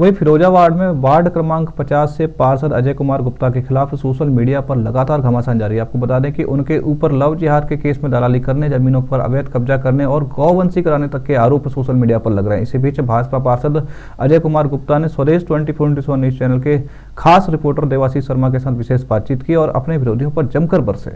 वहीं फिरोजाबाद में वार्ड क्रमांक 50 से पार्षद अजय कुमार गुप्ता के खिलाफ सोशल मीडिया पर लगातार घमासान जारी है। आपको बता दें कि उनके ऊपर लव जिहाद के केस में दलाली करने, जमीनों पर अवैध कब्जा करने और गौवंशी कराने तक के आरोप सोशल मीडिया पर लग रहे हैं। इसी बीच भाजपा पार्षद अजय कुमार गुप्ता ने स्वदेश 24/7 न्यूज चैनल के खास रिपोर्टर देवाशीष शर्मा के साथ विशेष बातचीत की और अपने विरोधियों पर जमकर बरसे।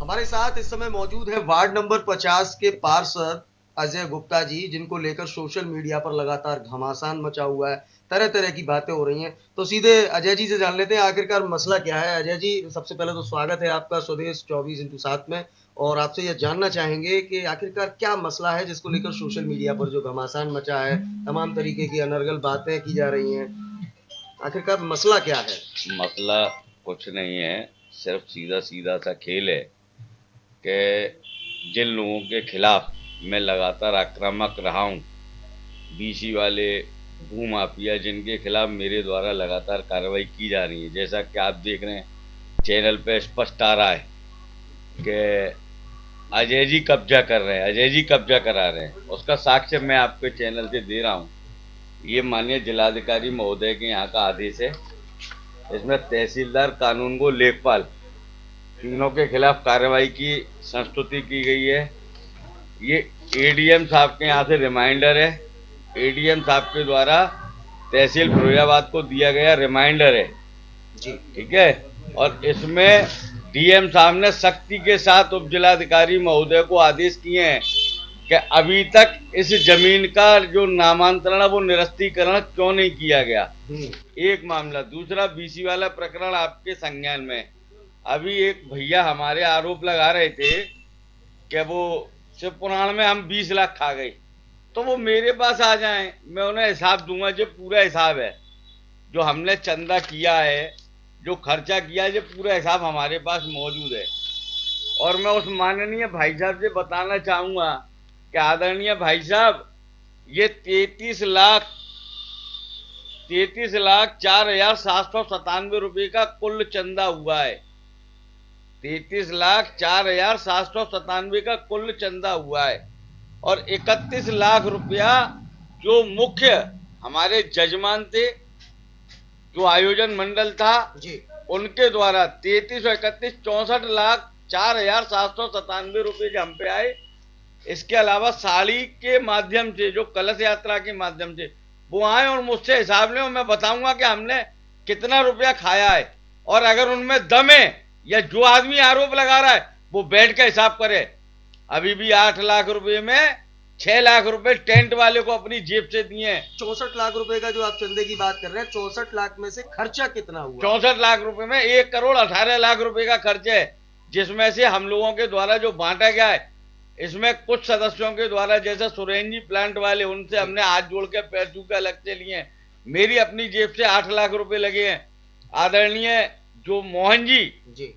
हमारे साथ इस समय मौजूद है वार्ड नंबर 50 के पार्षद अजय गुप्ता जी, जिनको लेकर सोशल मीडिया पर लगातार घमासान मचा हुआ है, तरह तरह की बातें हो रही हैं। तो सीधे अजय जी से जान लेते हैं आखिरकार मसला क्या है। अजय जी, सबसे पहले तो स्वागत है आपका स्वदेश 24/7 में, और आपसे यह जानना चाहेंगे कि आखिरकार क्या मसला है जिसको लेकर सोशल मीडिया पर जो घमासान मचा है, तमाम तरीके की अनर्गल बातें की जा रही हैं, आखिरकार मसला क्या है? मसला कुछ नहीं है, सिर्फ सीधा सीधा सा खेल है कि जिन लोगों के खिलाफ मैं लगातार आक्रामक रहा हूँ, बीसी वाले, भूमाफिया, जिनके खिलाफ मेरे द्वारा लगातार कार्रवाई की जा रही है, जैसा कि आप देख रहे हैं चैनल पे स्पष्ट आ रहा है कि अजय जी कब्जा कर रहे हैं, अजय जी कब्जा करा रहे हैं। उसका साक्ष्य मैं आपके चैनल से दे रहा हूँ। ये माननीय जिलाधिकारी महोदय के यहाँ का आदेश है। इसमें तहसीलदार, कानूनगो, लेखपाल, तीनों के खिलाफ कार्रवाई की संस्तुति की गई है। ये एडीएम साहब के यहाँ से रिमाइंडर है, एडीएम साहब के द्वारा तहसील फिरोजाबाद को दिया गया रिमाइंडर है जी, ठीक है। और इसमें डीएम साहब ने सख्ती के साथ उप जिलाधिकारी महोदय को आदेश किए हैं कि अभी तक इस जमीन का जो नामांतरण है वो निरस्तीकरण क्यों नहीं किया गया। एक मामला। दूसरा, बीसी वाला प्रकरण आपके संज्ञान में। अभी एक भैया हमारे आरोप लगा रहे थे कि वो शिव पुराण में हम 20 लाख खा गए, तो वो मेरे पास आ जाएं, मैं उन्हें हिसाब दूंगा। जो पूरा हिसाब है, जो हमने चंदा किया है, जो खर्चा किया है, जो पूरा हिसाब हमारे पास मौजूद है। और मैं उस माननीय भाई साहब से बताना चाहूंगा कि आदरणीय भाई साहब, ये 33,04,797 रुपये का कुल चंदा हुआ है। 33,04,797 का कुल चंदा हुआ है। और 31 लाख रुपया जो मुख्य हमारे जजमान थे, जो आयोजन मंडल था जी, उनके द्वारा 33 और 31 64,04,797 रुपये जो हम पे आए। इसके अलावा साड़ी के माध्यम से, जो कलश यात्रा के माध्यम से वो आए और मुझसे हिसाब लें, और मैं बताऊंगा कि हमने कितना रुपया खाया है। और अगर उनमें दम है या जो आदमी आरोप लगा रहा है वो बैठ के हिसाब करे। अभी भी 8 लाख रुपए में 6 लाख रुपए टेंट वाले को अपनी जेब से दिए हैं। 64 लाख रुपए का जो आप चंदे की बात कर रहे हैं, 64 लाख में से खर्चा कितना हुआ? 64 लाख रुपए में 1,18,00,000 रुपए का खर्च है, जिसमें से हम लोगों के द्वारा जो बांटा गया है, इसमें कुछ सदस्यों के द्वारा, जैसे सुरेन जी प्लांट वाले, उनसे हमने हाथ जोड़ के पैर छू के अलग से लिए हैं। मेरी अपनी जेब से 8 लाख रुपए लगे हैं। आदरणीय जो मोहन जी,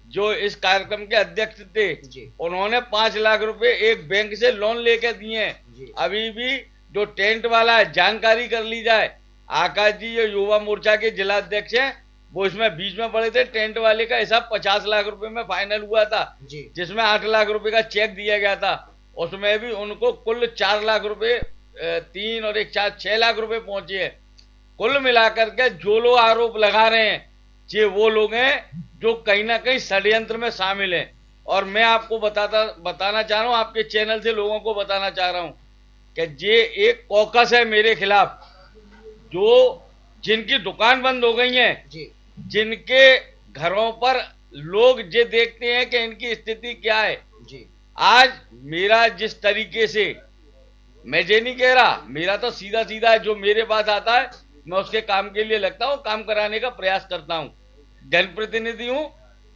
जो इस कार्यक्रम के अध्यक्ष थे, उन्होंने 5 लाख रुपए एक बैंक से लोन लेके दिए हैं। अभी भी जो टेंट वाला है, जानकारी कर ली जाए, आकाश जी जो युवा मोर्चा के जिला अध्यक्ष हैं, वो इसमें बीच में पड़े थे। टेंट वाले का हिसाब 50 लाख रुपए में फाइनल हुआ था, जिसमें 8 लाख रुपए का चेक दिया गया था। उसमें भी उनको कुल 4 लाख रुपए, 3 और 1 4 6 लाख रुपए पहुंचे हैं। कुल मिलाकर के जो लोग आरोप लगा रहे हैं, ये वो लोग हैं जो कहीं ना कहीं षड्यंत्र में शामिल हैं। और मैं आपको बताना चाह रहा हूं, आपके चैनल से लोगों को बताना चाह रहा हूं कि ये एक कॉकस है मेरे खिलाफ, जो जिनकी दुकान बंद हो गई है, जिनके घरों पर लोग ये देखते हैं कि इनकी स्थिति क्या है। आज मेरा जिस तरीके से, मैं ये नहीं कह रहा, मेरा तो सीधा सीधा है, जो मेरे पास आता है मैं उसके काम के लिए लगता हूं, काम कराने का प्रयास करता हूं। जनप्रतिनिधि हूं,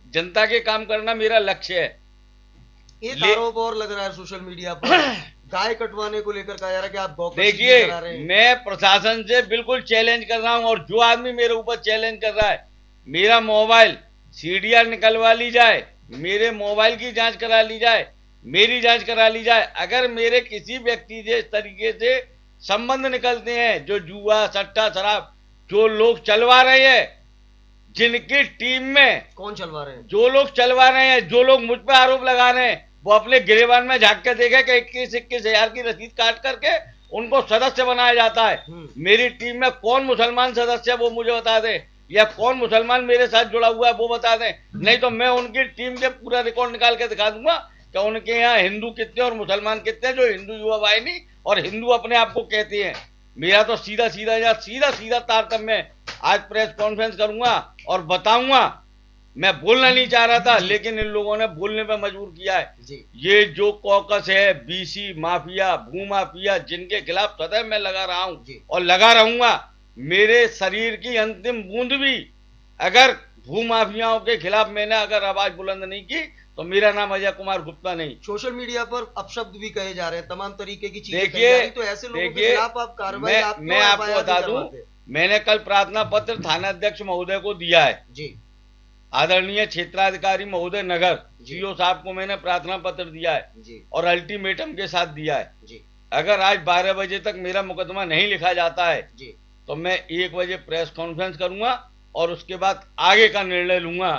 जनता के काम करना मेरा लक्ष्य है। एक आरोप और लग रहा है सोशल मीडिया पर, गाय कटवाने को लेकर कहा जा रहा है कि आप गौ। देखिए, मैं प्रशासन से बिल्कुल चैलेंज कर रहा हूं, और जो आदमी मेरे ऊपर चैलेंज कर रहा है, मेरा मोबाइल सीडीआर निकलवा ली जाए, मेरे मोबाइल की जांच करा ली जाए, मेरी जांच करा ली जाए। अगर मेरे किसी व्यक्ति से इस तरीके से संबंध निकलते हैं, जो जुआ, सट्टा, शराब जो लोग चलवा रहे हैं, जिनकी टीम में कौन चलवा रहे हैं, जो लोग चलवा रहे हैं, जो लोग मुझ पर आरोप लगा रहे हैं, वो अपने गिरेबान में झांक के देखे कि 21-21 हजार की रसीद काट करके उनको सदस्य बनाया जाता है। मेरी टीम में कौन मुसलमान सदस्य है वो मुझे बता दे, या कौन मुसलमान मेरे साथ जुड़ा हुआ है वो बता दें, नहीं तो मैं उनकी टीम के पूरा रिकॉर्ड निकाल के दिखा दूंगा कि उनके यहाँ हिंदू कितने और मुसलमान कितने, जो हिंदू युवा वाहिनी और हिंदू अपने आप को कहते हैं। मेरा तो सीधा सीधा तारतम्य है। आज प्रेस कॉन्फ्रेंस करूंगा और बताऊंगा। मैं बोलना नहीं चाह रहा था, लेकिन इन लोगों ने बोलने पे मजबूर किया है। ये जो कॉकस है, बीसी माफिया, भू माफिया, जिनके खिलाफ सदैव मैं लगा रहा हूं और लगा रहूंगा। मेरे शरीर की अंतिम बूंद भी अगर भू माफियाओं के खिलाफ मैंने अगर आवाज बुलंद नहीं की तो मेरा नाम अजय कुमार गुप्ता नहीं। सोशल मीडिया पर अपशब्द भी कहे जा रहे हैं, तमाम तरीके की चीजें कही देखिए, जा रही हैं, तो ऐसे लोगों के खिलाफ आप कार्रवाई मैं आपको बता दूं, मैंने कल प्रार्थना पत्र थाना अध्यक्ष महोदय को दिया है जी। आदरणीय क्षेत्राधिकारी महोदय नगर सीओ साहब को मैंने प्रार्थना पत्र दिया है जी। और अल्टीमेटम के साथ दिया है जी। अगर आज 12 बजे तक मेरा मुकदमा नहीं लिखा जाता है जी, तो मैं 1 बजे प्रेस कॉन्फ्रेंस करूंगा और उसके बाद आगे का निर्णय लूंगा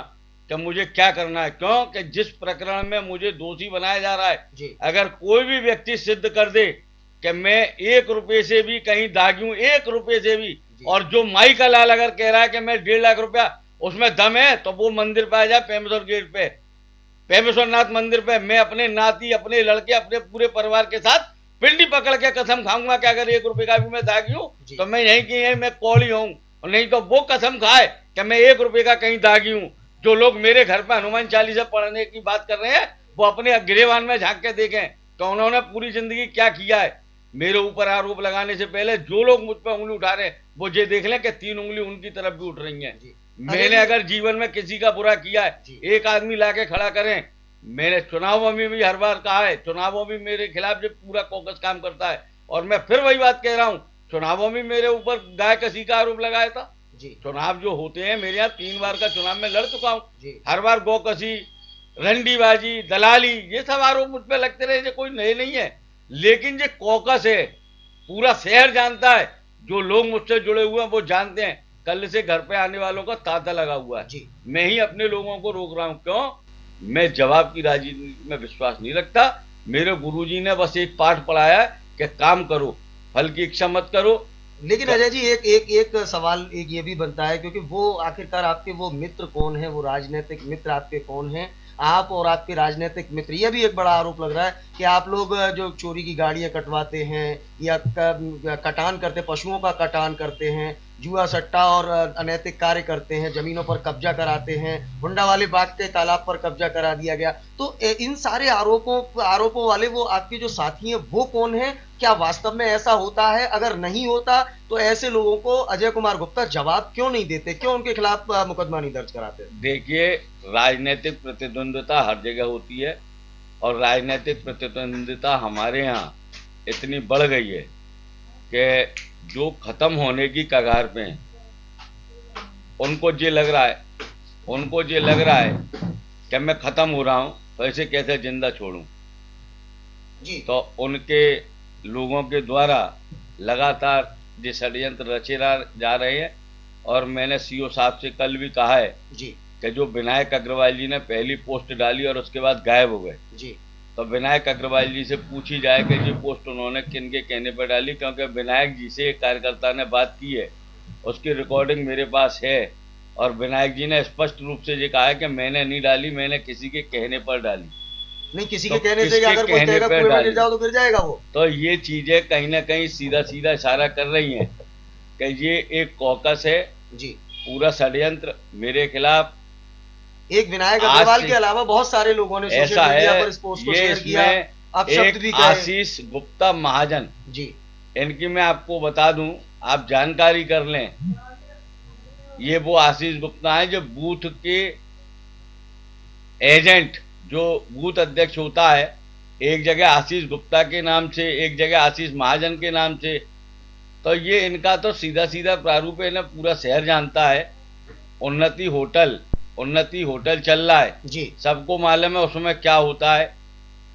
कि मुझे क्या करना है। क्यों कि जिस प्रकरण में मुझे दोषी बनाया जा रहा है जी। अगर कोई भी व्यक्ति सिद्ध कर दे कि मैं 1 रुपए से भी कहीं दागी हूं, 1 रुपए से भी, और जो माई का लाल अगर कह रहा है कि मैं 1.5 लाख रुपया उसमें दम है, तो वो मंदिर पे आ जाए, पेमेश्वर गेट पे, पेमेश्वर नाथ मंदिर पे। मैं अपने नाती, अपने लड़के, अपने पूरे परिवार के साथ पिंडी पकड़ के कसम खाऊंगा कि अगर 1 रुपए का भी मैं दागी हूं तो मैं यहीं की यहीं मैं कौड़ी हूं, और नहीं तो वो कसम खाए कि मैं 1 रुपए का कहीं दागी हूं। जो लोग मेरे घर पे हनुमान चालीसा पढ़ने की बात कर रहे हैं वो अपने गिरेबान में झांक के देखें कि उन्होंने पूरी जिंदगी क्या किया है। मेरे ऊपर आरोप लगाने से पहले जो लोग मुझ पर उंगली उठा रहे हैं वो ये देख लें कि 3 उंगली उनकी तरफ भी उठ रही है। मैंने अगर जीवन में किसी का बुरा किया है, एक आदमी लाके खड़ा करें। मैंने चुनावों में भी हर बार कहा है, चुनावों में मेरे खिलाफ जो पूरा कॉकस काम करता है, और मैं फिर वही बात कह रहा हूं, चुनावों में मेरे ऊपर गाय कसी का आरोप लगाया था। चुनाव जो होते हैं, मेरे यहाँ 3 बार का चुनाव में लड़ चुका हूं, हर बार गौ कसी, रंडीबाजी, दलाली, ये सब आरोप मुझ पर लगते रहे, कोई नए नहीं है। लेकिन ये कॉकस है, पूरा शहर जानता है, जो लोग मुझसे जुड़े हुए हैं वो जानते हैं। कल से घर पे आने वालों का तांता लगा हुआ है। मैं ही अपने लोगों को रोक रहा हूं। क्यों? मैं जवाब की राजनीति में विश्वास नहीं रखता। मेरे गुरुजी ने बस एक पाठ पढ़ाया है कि काम करो, फल की इच्छा मत करो। लेकिन अजय जी एक सवाल एक ये भी बनता है, क्योंकि वो आखिरकार आपके वो मित्र कौन है, वो राजनीतिक मित्र आपके कौन हैं, आप और आपके राजनीतिक मित्र। यह भी एक बड़ा आरोप लग रहा है कि आप लोग जो चोरी की गाड़ियां कटवाते हैं या कटान करते, पशुओं का कटान करते हैं, जुआ सट्टा और अनैतिक कार्य करते हैं, जमीनों पर कब्जा कराते हैं, हुंडा वाले बाग के तालाब पर कब्जा करा दिया गया। तो इन सारे आरोपों वाले वो आपके जो साथी हैं वो कौन है? क्या वास्तव में ऐसा होता है? अगर नहीं होता तो ऐसे लोगों को अजय कुमार गुप्ता जवाब क्यों नहीं देते, क्यों उनके खिलाफ मुकदमा नहीं दर्ज कराते? देखिए, राजनीतिक प्रतिद्वंद्विता हर जगह होती है, और राजनीतिक प्रतिद्वंद्विता हमारे यहाँ इतनी बढ़ गई है कि जो खत्म होने की कगार पे हैं उनको ये लग रहा है कि मैं खत्म हो रहा हूं, तो ऐसे कैसे जिंदा छोड़ूं जी। तो उनके लोगों के द्वारा लगातार ये षड्यंत्र रचे जा रहे हैं, और मैंने सीओ साहब से कल भी कहा है जी कि जो विनायक अग्रवाल जी ने पहली पोस्ट डाली और उसके बाद गायब हो गए जी, तो विनायक अग्रवाल जी से पूछी जाए कि ये पोस्ट उन्होंने किन के कहने पर डाली, क्योंकि विनायक जी से एक कार्यकर्ता ने बात की है, उसकी रिकॉर्डिंग मेरे पास है, और विनायक जी ने स्पष्ट रूप से ये कहा है कि मैंने नहीं डाली, मैंने किसी के कहने पर डाली। नहीं, किसी के कहने से अगर कोई कहेगा कुएं में गिर जाओ तो गिर जाएगा वो। तो ये चीजें कहीं ना कहीं सीधा सीधा इशारा कर रही हैं कि ये एक कॉकस है जी, पूरा षड्यंत्र मेरे खिलाफ। एक विनायक अग्रवाल के अलावा बहुत सारे लोगों ने सोशल मीडिया पर इस पोस्ट को शेयर किया। आप शब्द भी कहे, आशीष गुप्ता महाजन जी, इनकी मैं आपको बता दूं, आप जानकारी कर लें। ये वो आशीष गुप्ता है जो बूथ के एजेंट, जो बूथ अध्यक्ष होता है, एक जगह आशीष गुप्ता के नाम से, एक जगह आशीष महाजन के नाम से। तो ये इनका तो सीधा सीधा प्रारूप है, इन्हें पूरा शहर जानता है। उन्नति होटल चल रहा है जी, सबको मालूम है उसमें क्या होता है।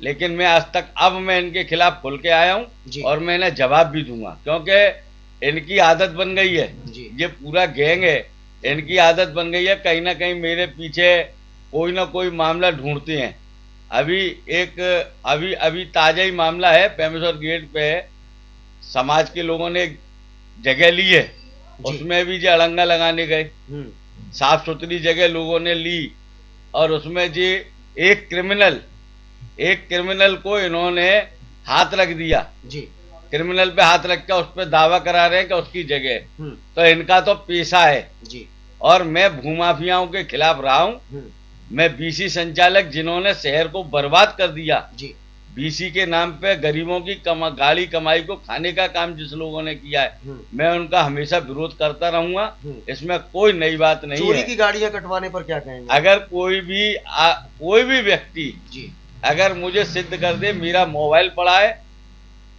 लेकिन मैं आज तक, अब मैं इनके खिलाफ खुल के आया हूं और मैं इन्हें जवाब भी दूंगा, क्योंकि इनकी आदत बन गई है जी। ये पूरा गैंग है, इनकी आदत बन गई है कहीं ना कहीं मेरे पीछे कोई ना कोई मामला ढूंढते हैं। अभी ताजा ही मामला है, पेमेश्वर गेट पे समाज के लोगों ने जगह ली है, उसमें भी जो अड़ंगा लगाने गए, साफ सुथरी जगह लोगों ने ली, और उसमें जी एक क्रिमिनल को इन्होंने हाथ रख दिया जी। क्रिमिनल पे हाथ रख कर उस पर दावा करा रहे हैं कि उसकी जगह, तो इनका तो पेशा है जी। और मैं भूमाफियाओं के खिलाफ रहा हूं। मैं बीसी संचालक जिन्होंने शहर को बर्बाद कर दिया जी, बीसी के नाम पे गरीबों की गाड़ी कमाई को खाने का काम जिस लोगों ने किया है, मैं उनका हमेशा विरोध करता रहूंगा। इसमें कोई नई बात नहीं है। चोरी की गाड़ियां कटवाने पर क्या कहेंगे? अगर कोई भी व्यक्ति जी अगर मुझे सिद्ध कर दे, मेरा मोबाइल पड़ा है,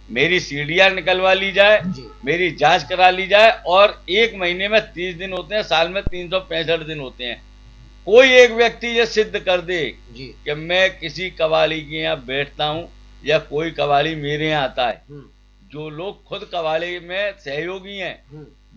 मेरी सीढ़ियां निकलवा ली जाए, मेरी जांच करा ली जाए, और 1 महीने में 30 दिन होते हैं, साल में 365 दिन होते हैं, कोई एक व्यक्ति ये सिद्ध कर दे जी कि मैं किसी कबाड़ी के यहाँ बैठता हूँ या कोई कबाड़ी मेरे यहाँ आता है। जो लोग खुद कबाड़ी में सहयोगी हैं,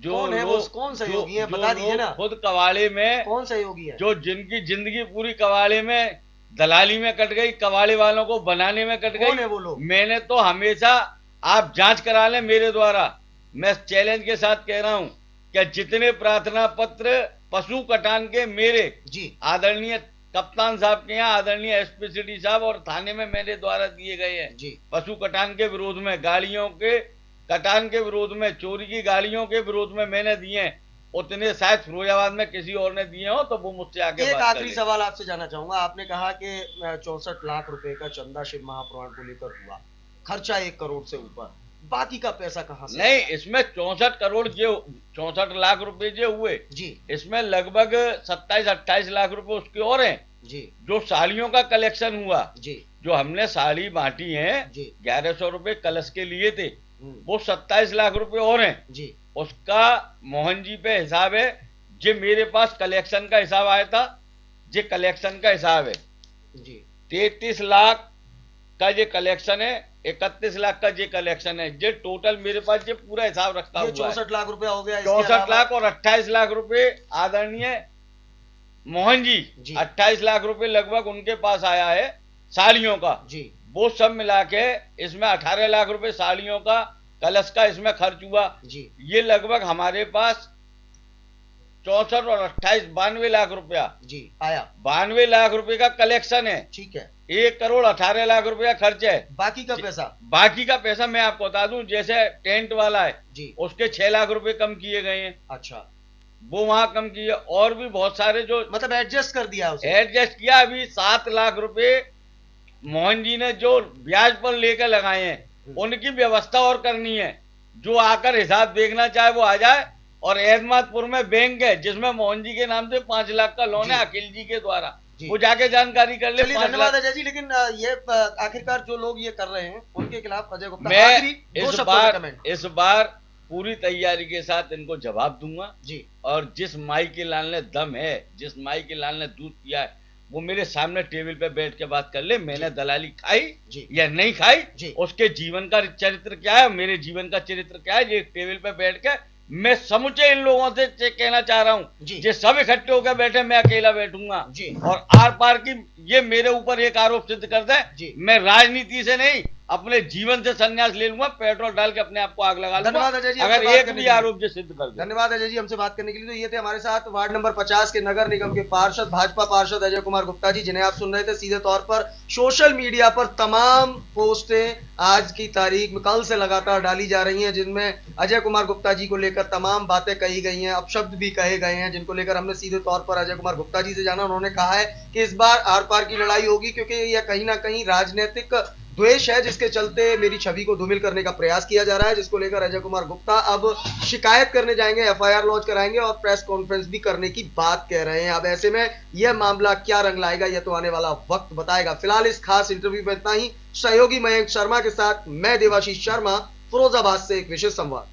कौन सहयोगी है बता दीजिए ना। खुद कबाड़े में कौन सहयोगी है? जो जिनकी जिंदगी पूरी कबाड़े में दलाली में कट गई, कबाड़े वालों को बनाने में कट गई, वो लोग? मैंने तो हमेशा, आप जांच करा लें मेरे द्वारा, मैं चैलेंज के साथ कह रहा हूं कि जितने प्रार्थना पत्र पशु कटान के मेरे जी आदरणीय कप्तान साहब के यहाँ, आदरणीय एसपी सिटी साहब और थाने में मेरे द्वारा दिए गए हैं जी, पशु कटान के विरोध में, गाड़ियों के कटान के विरोध में, चोरी की गाड़ियों के विरोध में मैंने दिए हैं, उतने शायद फिरोजाबाद में किसी और ने दिए हो तो वो मुझसे आगे। एक आखिरी सवाल आपसे जानना चाहूंगा। आपने कहा कि 64 लाख रुपए का चंदा शिव महापुराण को लेकर हुआ, खर्चा 1 करोड़ से ऊपर, बाकी का पैसा कहां से? नहीं, इसमें 64 लाख रुपए जो हुए जी, इसमें लगभग 27-28 लाख रुपए उसके और हैं जी। जो साड़ियों का कलेक्शन हुआ जी, जो हमने साड़ी बांटी है 1100 रुपए कलश के लिए थे, वो 27 लाख रुपए और हैं जी। उसका मोहन जी पे हिसाब है, जो मेरे पास कलेक्शन का हिसाब आया था, जो कलेक्शन का हिसाब है जी। 33 लाख का ये कलेक्शन है, 31 लाख का ये कलेक्शन है, जो टोटल मेरे पास ये पूरा हिसाब रखता हुआ 64 लाख रुपए हो गया। 64 लाख और 28 लाख रुपए आदरणीय मोहन जी 28 लाख रुपए लगभग उनके पास आया है साड़ियों का जी। वो सब मिला के इसमें 18 लाख रुपए साड़ियों का कलश का इसमें खर्च हुआ जी। ये लगभग हमारे पास 64 और 28 92 लाख रुपया जी आया। 92 लाख रुपए का कलेक्शन है, ठीक है। 1 करोड़ 18 लाख रुपया खर्च है। बाकी का पैसा मैं आपको बता दूं, जैसे टेंट वाला है जी, उसके 6 लाख रुपए कम किए गए हैं। अच्छा, वो वहां कम किए, और भी बहुत सारे जो मतलब एडजस्ट कर दिया, एडजस्ट किया। अभी 7 लाख रुपए मोहन जी ने जो ब्याज पर लेकर लगाए हैं, उनकी व्यवस्था और करनी है। जो आकर हिसाब देखना चाहे वो आ जाए। और एहमदपुर में बैंक है जिसमें मोहन जी के नाम से 5 लाख का लोन है अखिल जी के द्वारा, वो जाके जानकारी कर ले। धन्यवाद अजय जी। लेकिन ये आखिरकार जो लोग ये कर रहे हैं उनके खिलाफ अजय गुप्ता, मैं इस बार पूरी तैयारी के साथ इनको जवाब दूंगा जी। और जिस माई के लाल ने दम है, जिस माई के लाल ने दूध पिया है, वो मेरे सामने टेबल पे बैठ के बात कर ले। मैंने दलाली खाई या नहीं खाई, उसके जीवन का चरित्र क्या है, मेरे जीवन का चरित्र क्या है, ये टेबल पे बैठ के मैं समुचे इन लोगों से कहना चाह रहा हूँ, ये सब इकट्ठे होकर बैठे, मैं अकेला बैठूंगा और आर पार की ये मेरे ऊपर एक आरोप सिद्ध कर दे, मैं राजनीति से नहीं अपने जीवन से संन्यास ले लूंगा, पेट्रोल डाल के अपने आप को आग लगा लूंगा अगर एक भी आरोप जो सिद्ध कर दे। धन्यवाद अजय जी हमसे बात करने के लिए। तो ये थे हमारे साथ वार्ड नंबर 50 के नगर निगम के पार्षद, भाजपा पार्षद अजय कुमार गुप्ता जी, जिन्हें आप सुन रहे थे सीधे तौर पर सोशल मीडिया पर तमाम पोस्टें आज की तारीख में कल से लगातार डाली जा रही हैं, जिनमें अजय कुमार गुप्ता जी को लेकर तमाम बातें कही गई हैं, अपशब्द भी कहे गए हैं, जिनको लेकर हमने सीधे तौर पर अजय कुमार गुप्ता जी से जाना। उन्होंने कहा है कि इस बार आर पार की लड़ाई होगी, क्योंकि यह कहीं ना कहीं राजनीतिक द्वेष है, जिसके चलते मेरी छवि को धूमिल करने का प्रयास किया जा रहा है, जिसको लेकर अजय कुमार गुप्ता अब शिकायत करने जाएंगे, एफआईआर लॉन्च कराएंगे और प्रेस कॉन्फ्रेंस भी करने की बात कह रहे हैं। अब ऐसे में यह मामला क्या रंग लाएगा, यह तो आने वाला वक्त बताएगा। फिलहाल इस खास इंटरव्यू में इतना ही। सहयोगी मयंक शर्मा के साथ मैं देवाशीष शर्मा, फिरोजाबाद से एक विशेष संवाद।